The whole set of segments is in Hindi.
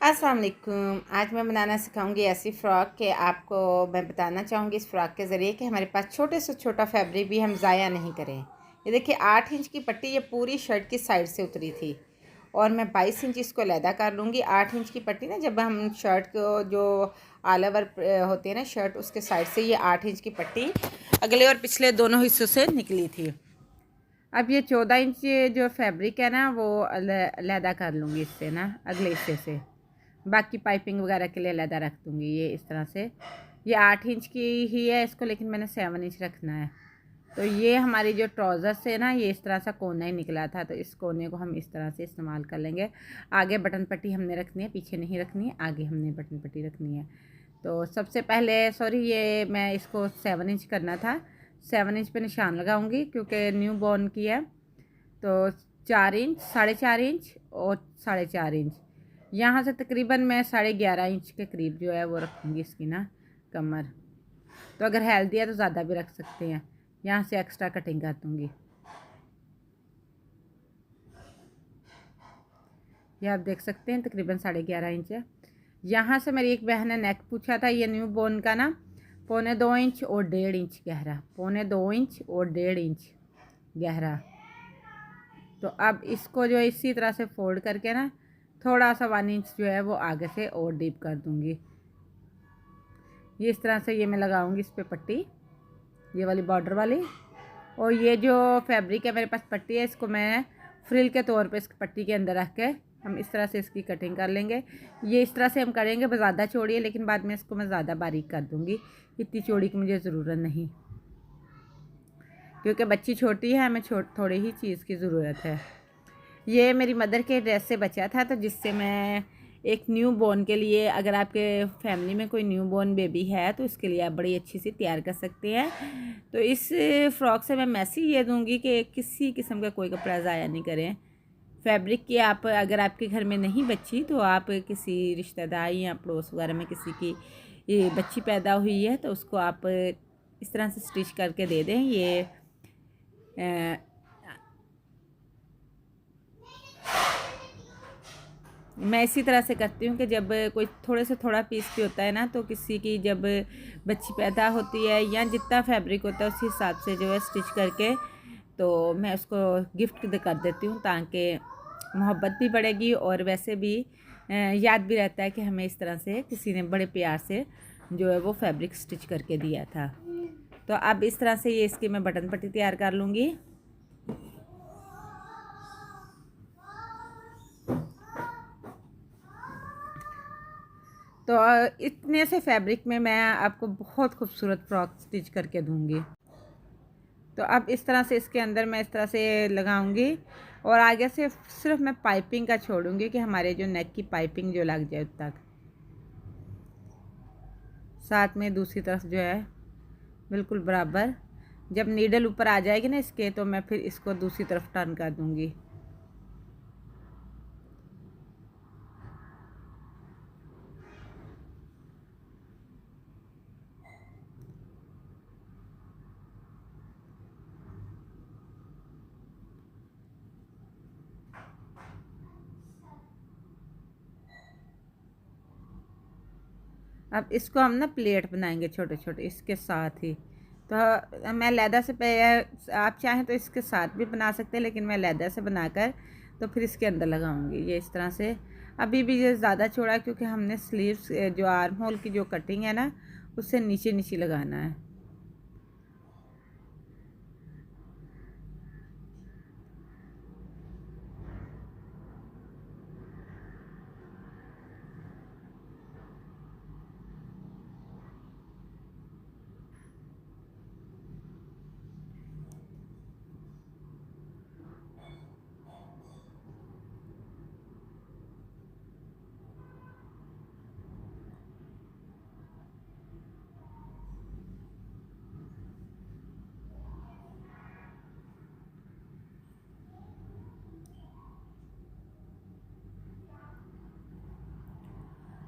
अस्सलाम वालेकुम। आज मैं बनाना सिखाऊंगी ऐसी फ़्रॉक कि आपको मैं बताना चाहूँगी इस फ़्रॉक के ज़रिए कि हमारे पास छोटे से छोटा फैब्रिक भी हम ज़ाया नहीं करें। ये देखिए 8 इंच की पट्टी ये पूरी शर्ट की साइड से उतरी थी और मैं 22 इंच इसको अलहदा कर लूँगी। 8 इंच की पट्टी ना जब हम शर्ट को जो ऑल ओवर होती है ना शर्ट उसके साइड से ये 8 इंच की पट्टी अगले और पिछले दोनों हिस्सों से निकली थी। अब ये 14 इंच जो फैब्रिक है ना वो अलहदा कर लूँगी इससे ना अगले हिस्से से। बाकी पाइपिंग वगैरह के लिए अलहदा रख दूँगी। ये इस तरह से ये 8 इंच की ही है इसको, लेकिन मैंने 7 इंच रखना है। तो ये हमारी जो ट्राउज़र से ना ये इस तरह सा कोना ही निकला था, तो इस कोने को हम इस तरह से इस्तेमाल कर लेंगे। आगे बटन पट्टी हमने रखनी है, पीछे नहीं रखनी है, आगे हमने बटन पट्टी रखनी है। तो सबसे पहले ये मैं इसको 7 इंच करना था। 7 इंच पे निशान लगाऊंगी क्योंकि न्यू बॉर्न की है। तो 4 इंच, 4.5 इंच और 4.5 इंच यहाँ से तकरीबन मैं 11.5 इंच के करीब जो है वो रखूँगी इसकी ना कमर। तो अगर हेल्दी है तो ज़्यादा भी रख सकते हैं। यहाँ से एक्स्ट्रा कटिंग कर दूँगी। ये आप देख सकते हैं तकरीबन 11.5 इंच है। यहाँ से मेरी एक बहन ने नेक पूछा था ये न्यू बोर्न का ना 1.25 इंच और 1.5 इंच गहरा, 1.25 इंच और 1.5 इंच गहरा। तो अब इसको जो इसी तरह से फोल्ड करके ना थोड़ा सा 1 इंच जो है वो आगे से और डीप कर दूँगी। ये इस तरह से ये मैं लगाऊंगी इस पे पट्टी, ये वाली बॉर्डर वाली। और ये जो फैब्रिक है मेरे पास पट्टी है, इसको मैं फ्रिल के तौर पे इस पट्टी के अंदर रख के हम इस तरह से इसकी कटिंग कर लेंगे। ये इस तरह से हम करेंगे, बस ज़्यादा चौड़ी है लेकिन बाद में इसको मैं ज़्यादा बारीक कर दूँगी। इतनी चौड़ी की मुझे ज़रूरत नहीं क्योंकि बच्ची छोटी है, हमें थोड़ी ही चीज़ की ज़रूरत है। ये मेरी मदर के ड्रेस से बचा था, तो जिससे मैं एक न्यू बॉर्न के लिए, अगर आपके फैमिली में कोई न्यू बॉर्न बेबी है तो इसके लिए आप बड़ी अच्छी सी तैयार कर सकते हैं। तो इस फ़्रॉक से मैं मैसेज ये दूंगी कि किसी किस्म का कोई कपड़ा ज़ाया नहीं करें। फैब्रिक की आप अगर आपके घर में नहीं बची तो आप किसी रिश्तेदार या पड़ोस वगैरह में किसी की ये बच्ची पैदा हुई है तो उसको आप इस तरह से स्टिच करके दे दें। ये मैं इसी तरह से करती हूँ कि जब कोई थोड़े से थोड़ा पीस भी होता है ना, तो किसी की जब बच्ची पैदा होती है या जितना फैब्रिक होता है उसी हिसाब से जो है स्टिच करके तो मैं उसको गिफ्ट कर देती हूँ, ताकि मोहब्बत भी बढ़ेगी और वैसे भी याद भी रहता है कि हमें इस तरह से किसी ने बड़े प्यार से जो है वो फैब्रिक स्टिच करके दिया था। तो अब इस तरह से ये इसकी मैं बटन पट्टी तैयार कर लूँगी। तो इतने से फैब्रिक में मैं आपको बहुत खूबसूरत फ्रॉक स्टिच करके दूंगी। तो अब इस तरह से इसके अंदर मैं इस तरह से लगाऊंगी और आगे से सिर्फ मैं पाइपिंग का छोड़ूंगी कि हमारे जो नेक की पाइपिंग जो लग जाए उस तक। साथ में दूसरी तरफ जो है बिल्कुल बराबर, जब नीडल ऊपर आ जाएगी ना इसके तो मैं फिर इसको दूसरी तरफ टर्न कर दूंगी। अब इसको हम ना प्लेट बनाएंगे छोटे छोटे इसके साथ ही। तो मैं लैदा से आप चाहें तो इसके साथ भी बना सकते हैं, लेकिन मैं लैदा से बनाकर तो फिर इसके अंदर लगाऊंगी ये इस तरह से। अभी भी ये ज़्यादा चौड़ा है क्योंकि हमने स्लीव्स जो आर्म होल की जो कटिंग है ना उससे नीचे नीचे लगाना है।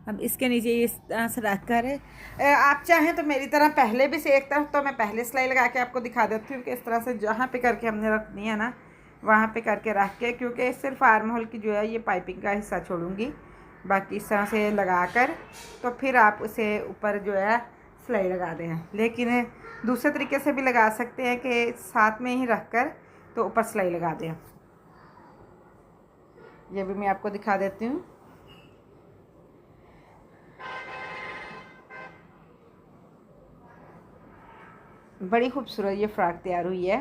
अब इसके नीचे इस तरह से रख कर आप चाहें तो मेरी तरह पहले भी से एक तरफ तो मैं पहले सिलाई लगा के आपको दिखा देती हूँ कि इस तरह से जहाँ पे करके हमने रखनी है ना वहाँ पे करके रख के, क्योंकि सिर्फ आर्म होल की जो है ये पाइपिंग का हिस्सा छोड़ूंगी बाकी इस तरह से लगाकर तो फिर आप उसे ऊपर जो है सिलाई लगा दें। लेकिन दूसरे तरीके से भी लगा सकते हैं कि साथ में ही रख कर तो ऊपर सिलाई लगा दें। ये भी मैं आपको दिखा देती हूँ। बड़ी खूबसूरत ये फ़्रॉक तैयार हुई है।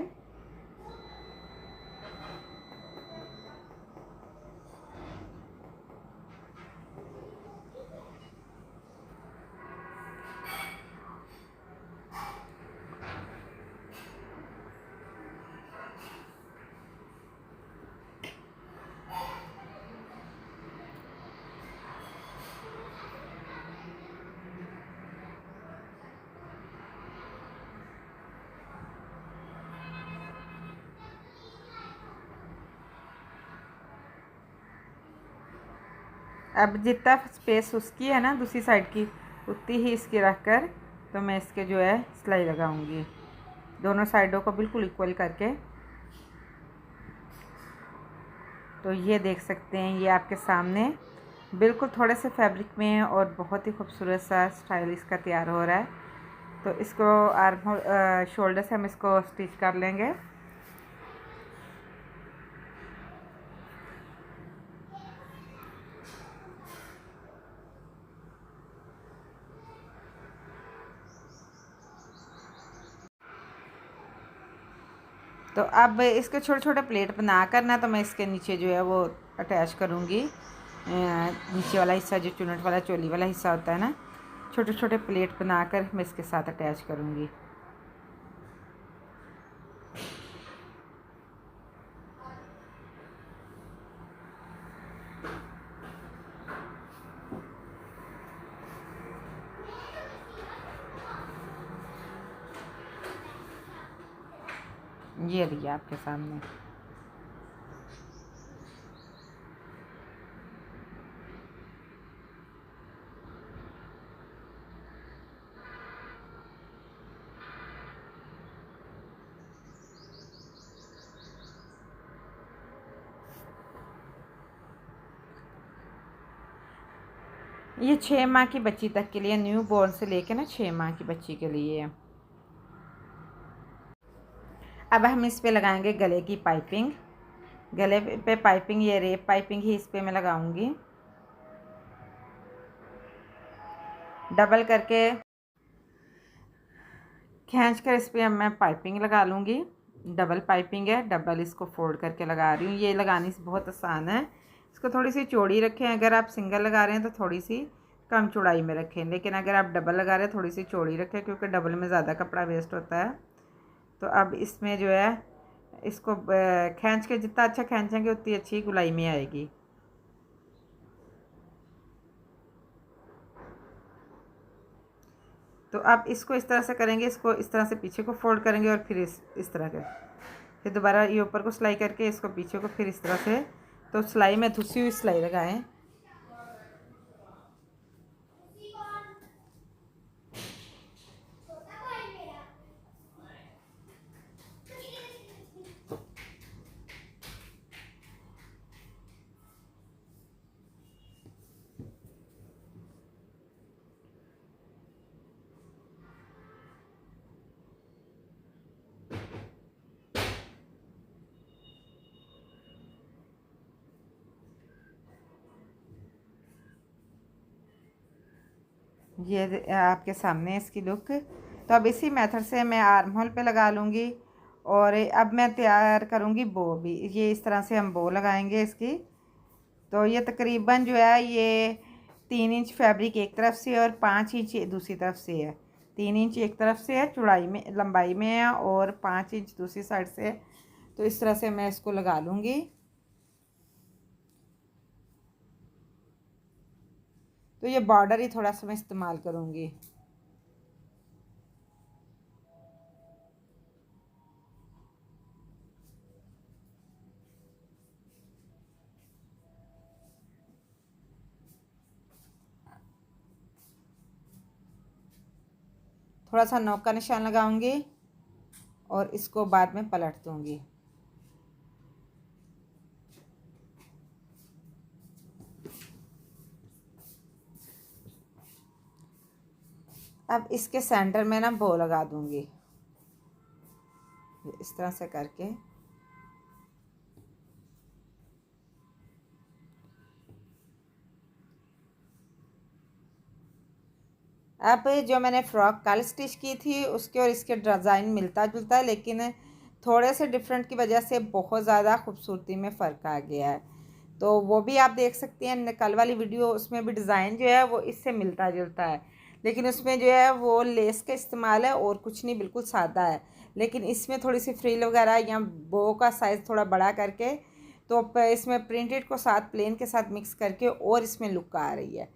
अब जितना स्पेस उसकी है ना दूसरी साइड की, उतनी ही इसकी रख कर तो मैं इसके जो है सिलाई लगाऊंगी, दोनों साइडों को बिल्कुल इक्वल करके। तो ये देख सकते हैं, ये आपके सामने बिल्कुल थोड़े से फैब्रिक में और बहुत ही खूबसूरत सा स्टाइल इसका तैयार हो रहा है। तो इसको आर्म शोल्डर से हम इसको स्टिच कर लेंगे। तो अब इसके छोटे छोटे प्लेट बना कर ना, तो मैं इसके नीचे जो है वो अटैच करूँगी। नीचे वाला हिस्सा जो चुन्नट वाला चोली वाला हिस्सा होता है ना, छोटे छोटे प्लेट बनाकर मैं इसके साथ अटैच करूँगी। ये रही आपके सामने। ये 6 माह की बच्ची तक के लिए, न्यू बॉर्न से लेके ना 6 माह की बच्ची के लिए। अब हम इस पे लगाएंगे गले की पाइपिंग। गले पे पाइपिंग, ये रेप पाइपिंग ही इस पे मैं लगाऊंगी। डबल करके खींच कर इस पे मैं पाइपिंग लगा लूँगी। डबल पाइपिंग है, डबल इसको फोल्ड करके लगा रही हूँ। ये लगानी बहुत आसान है। इसको थोड़ी सी चौड़ी रखें, अगर आप सिंगल लगा रहे हैं तो थोड़ी सी कम चौड़ाई में रखें, लेकिन अगर आप डबल लगा रहे हैं थोड़ी सी चौड़ी रखें, क्योंकि डबल में ज़्यादा कपड़ा वेस्ट होता है। तो अब इसमें जो है इसको खींच के, जितना अच्छा खींचेंगे उतनी अच्छी गुलाई में आएगी। तो अब इसको इस तरह से करेंगे, इसको इस तरह से पीछे को फोल्ड करेंगे और फिर इस तरह के, फिर दोबारा ये ऊपर को सिलाई करके इसको पीछे को फिर इस तरह से। तो सिलाई में धुसी हुई सिलाई लगाएं। ये आपके सामने इसकी लुक। तो अब इसी मेथड से मैं आर्म होल पे लगा लूँगी। और अब मैं तैयार करूँगी बो भी। ये इस तरह से हम बो लगाएंगे इसकी। तो ये तकरीबन जो है ये 3 इंच फैब्रिक एक तरफ से और 5 इंच दूसरी तरफ से है। 3 इंच एक तरफ से है चौड़ाई में, लंबाई में है, और 5 इंच दूसरी साइड से। तो इस तरह से मैं इसको लगा लूँगी। तो ये बॉर्डर ही थोड़ा सा मैं इस्तेमाल करूँगी। थोड़ा सा नोक का निशान लगाऊंगी और इसको बाद में पलट दूंगी। अब इसके सेंटर में ना बो लगा दूंगी इस तरह से करके। अब जो मैंने फ़्रॉक कल स्टिच की थी उसके और इसके डिज़ाइन मिलता जुलता है, लेकिन थोड़े से डिफरेंट की वजह से बहुत ज़्यादा खूबसूरती में फ़र्क आ गया है। तो वो भी आप देख सकते हैं कल वाली वीडियो, उसमें भी डिज़ाइन जो है वो इससे मिलता जुलता है, लेकिन उसमें जो है वो लेस का इस्तेमाल है और कुछ नहीं, बिल्कुल सादा है। लेकिन इसमें थोड़ी सी फ्रिल वगैरह या बो का साइज़ थोड़ा बड़ा करके, तो इसमें प्रिंटेड को साथ प्लेन के साथ मिक्स करके और इसमें लुक आ रही है।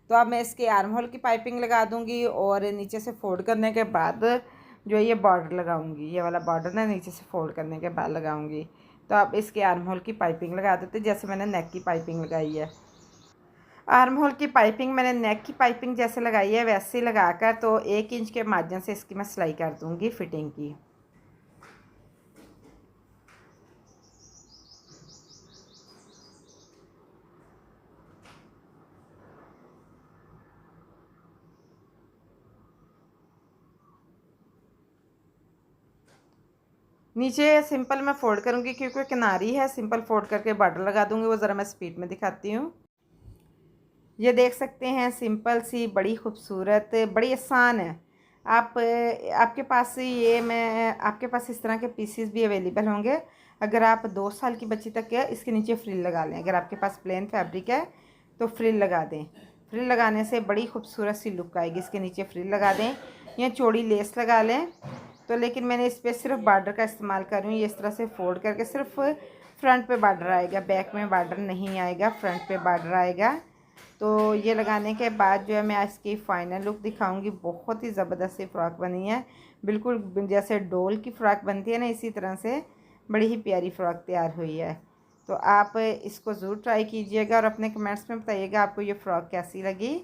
तो अब मैं इसके आर्म होल की पाइपिंग लगा दूंगी और नीचे से फोल्ड करने के बाद जो ये बॉर्डर लगाऊंगी, ये वाला बॉर्डर ना नीचे से फोल्ड करने के बाद लगाऊंगी। तो अब इसके आर्म होल की पाइपिंग लगा देते जैसे मैंने नेक की पाइपिंग लगाई है। आर्म होल की पाइपिंग मैंने नेक की पाइपिंग जैसे लगाई है वैसे ही लगाकर तो 1 इंच के मार्जिन से इसकी मैं सिलाई कर दूंगी फिटिंग की। नीचे सिंपल मैं फोल्ड करूंगी क्योंकि किनारी है, सिंपल फोल्ड करके बॉर्डर लगा दूंगी। वो ज़रा मैं स्पीड में दिखाती हूँ। ये देख सकते हैं सिंपल सी बड़ी खूबसूरत बड़ी आसान है। आप आपके पास ये मैं आपके पास इस तरह के पीसीस भी अवेलेबल होंगे। अगर आप 2 साल की बच्ची तक है इसके नीचे फ्रिल लगा लें। अगर आपके पास प्लेन फैब्रिक है तो फ्रिल लगा दें। फ्रिल लगाने से बड़ी खूबसूरत सी लुक आएगी। इसके नीचे फ्रिल लगा दें या चौड़ी लेस लगा लें। तो लेकिन मैंने इस पर सिर्फ बॉर्डर का इस्तेमाल कर रही हूँ। ये इस तरह से फोल्ड करके सिर्फ फ्रंट पे बॉर्डर आएगा, बैक में बॉर्डर नहीं आएगा, फ्रंट पे बॉर्डर आएगा। तो ये लगाने के बाद जो है मैं इसकी फ़ाइनल लुक दिखाऊंगी। बहुत ही ज़बरदस्त सी फ़्रॉक बनी है, बिल्कुल जैसे डोल की फ़्रॉक बनती है ना, इसी तरह से बड़ी ही प्यारी फ़्रॉक तैयार हुई है। तो आप इसको ज़रूर ट्राई कीजिएगा और अपने कमेंट्स में बताइएगा आपको ये फ़्रॉक कैसी लगी।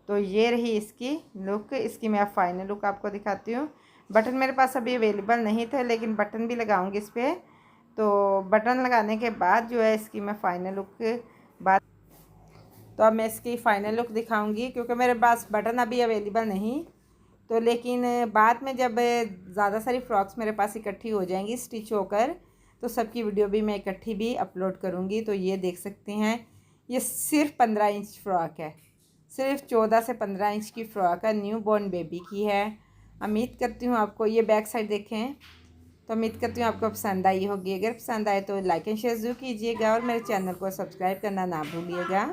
तो ये रही इसकी लुक। इसकी मैं फाइनल लुक आपको दिखाती हूँ। बटन मेरे पास अभी अवेलेबल नहीं थे, लेकिन बटन भी लगाऊंगी इस पर। तो बटन लगाने के बाद जो है इसकी मैं फ़ाइनल लुक बाद तो अब मैं इसकी फ़ाइनल लुक दिखाऊंगी क्योंकि मेरे पास बटन अभी अवेलेबल नहीं। तो लेकिन बाद में जब ज़्यादा सारी फ़्रॉक्स मेरे पास इकट्ठी हो जाएंगी स्टिच होकर, तो सबकी वीडियो भी मैं इकट्ठी भी अपलोड करूँगी। तो ये देख सकते हैं ये सिर्फ 15 इंच फ़्रॉक है, सिर्फ 14 से 15 इंच की फ़्रॉक है, न्यू बॉर्न बेबी की है। उम्मीद करती हूँ आपको ये बैक साइड देखें तो उम्मीद करती हूँ आपको पसंद आई होगी। अगर पसंद आए तो लाइक एंड शेयर ज़रूर कीजिएगा और मेरे चैनल को सब्सक्राइब करना ना भूलिएगा।